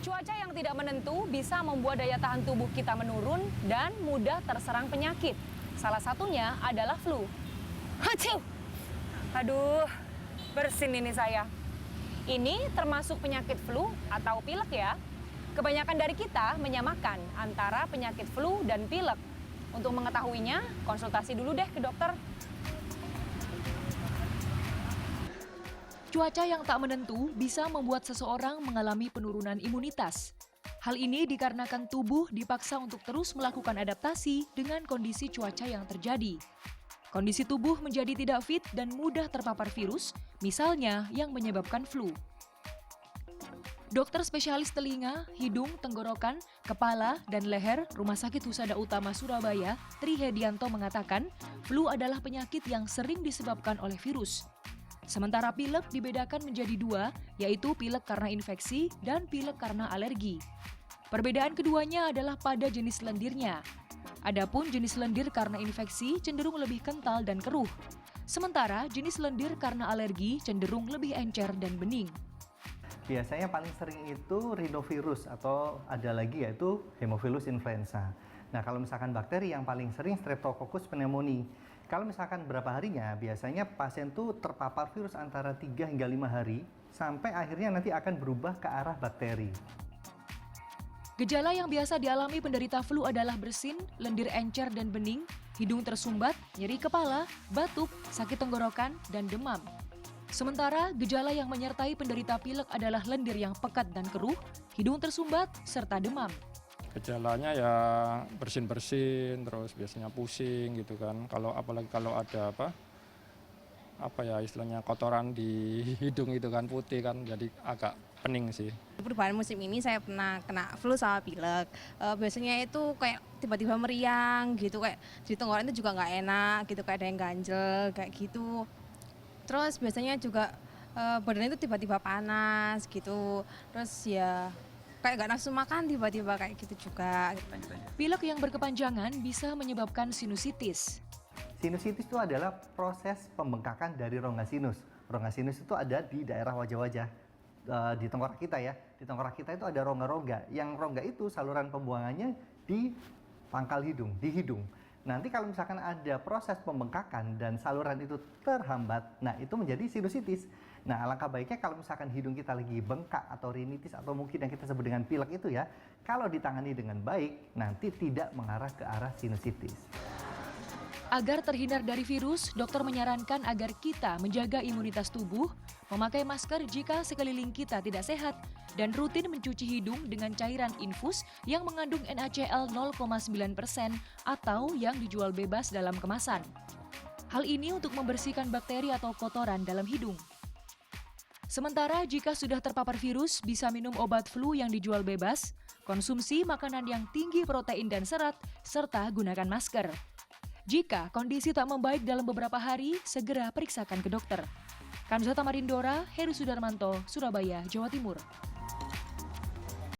Cuaca yang tidak menentu bisa membuat daya tahan tubuh kita menurun dan mudah terserang penyakit. Salah satunya adalah flu. Haciu! Aduh, bersin ini saya. Ini termasuk penyakit flu atau pilek ya. Kebanyakan dari kita menyamakan antara penyakit flu dan pilek. Untuk mengetahuinya, konsultasi dulu deh ke dokter. Cuaca yang tak menentu bisa membuat seseorang mengalami penurunan imunitas. Hal ini dikarenakan tubuh dipaksa untuk terus melakukan adaptasi dengan kondisi cuaca yang terjadi. Kondisi tubuh menjadi tidak fit dan mudah terpapar virus, misalnya yang menyebabkan flu. Dokter spesialis telinga, hidung, tenggorokan, kepala, dan leher Rumah Sakit Husada Utama Surabaya, Tri Hedianto mengatakan, flu adalah penyakit yang sering disebabkan oleh virus. Sementara pilek dibedakan menjadi dua, yaitu pilek karena infeksi dan pilek karena alergi. Perbedaan keduanya adalah pada jenis lendirnya. Adapun jenis lendir karena infeksi cenderung lebih kental dan keruh. Sementara jenis lendir karena alergi cenderung lebih encer dan bening. Biasanya paling sering itu rhinovirus atau ada lagi yaitu Haemophilus influenza. Nah, kalau misalkan bakteri yang paling sering Streptococcus pneumoniae. Kalau misalkan berapa harinya, biasanya pasien tuh terpapar virus antara 3 hingga 5 hari sampai akhirnya nanti akan berubah ke arah bakteri. Gejala yang biasa dialami penderita flu adalah bersin, lendir encer dan bening, hidung tersumbat, nyeri kepala, batuk, sakit tenggorokan, dan demam. Sementara gejala yang menyertai penderita pilek adalah lendir yang pekat dan keruh, hidung tersumbat, serta demam. Gejalanya ya bersin-bersin, terus biasanya pusing gitu kan. Apalagi kalau ada apa ya istilahnya kotoran di hidung itu kan putih kan, jadi agak pening sih. Perubahan musim ini saya pernah kena flu sama pilek. Biasanya itu kayak tiba-tiba meriang gitu, kayak di tenggorokan itu juga nggak enak gitu, kayak ada yang ganjel kayak gitu. Terus biasanya juga badan itu tiba-tiba panas gitu. Terus ya kayak nggak nafsu makan tiba-tiba kayak gitu juga. Pilek yang berkepanjangan bisa menyebabkan sinusitis. Sinusitis itu adalah proses pembengkakan dari rongga sinus. Rongga sinus itu ada di daerah wajah-wajah di tengkorak kita ya. Di tengkorak kita itu ada rongga-rongga. Yang rongga itu saluran pembuangannya di pangkal hidung, di hidung. Nanti kalau misalkan ada proses pembengkakan dan saluran itu terhambat, nah itu menjadi sinusitis. Nah, alangkah baiknya kalau misalkan hidung kita lagi bengkak atau rinitis atau mungkin yang kita sebut dengan pilek itu ya, kalau ditangani dengan baik, nanti tidak mengarah ke arah sinusitis. Agar terhindar dari virus, dokter menyarankan agar kita menjaga imunitas tubuh, memakai masker jika sekeliling kita tidak sehat, dan rutin mencuci hidung dengan cairan infus yang mengandung NaCl 0,9% atau yang dijual bebas dalam kemasan. Hal ini untuk membersihkan bakteri atau kotoran dalam hidung. Sementara jika sudah terpapar virus, bisa minum obat flu yang dijual bebas, konsumsi makanan yang tinggi protein dan serat, serta gunakan masker. Jika kondisi tak membaik dalam beberapa hari, segera periksakan ke dokter. Kanzata Marindora, Heru Sudarmanto, Surabaya, Jawa Timur.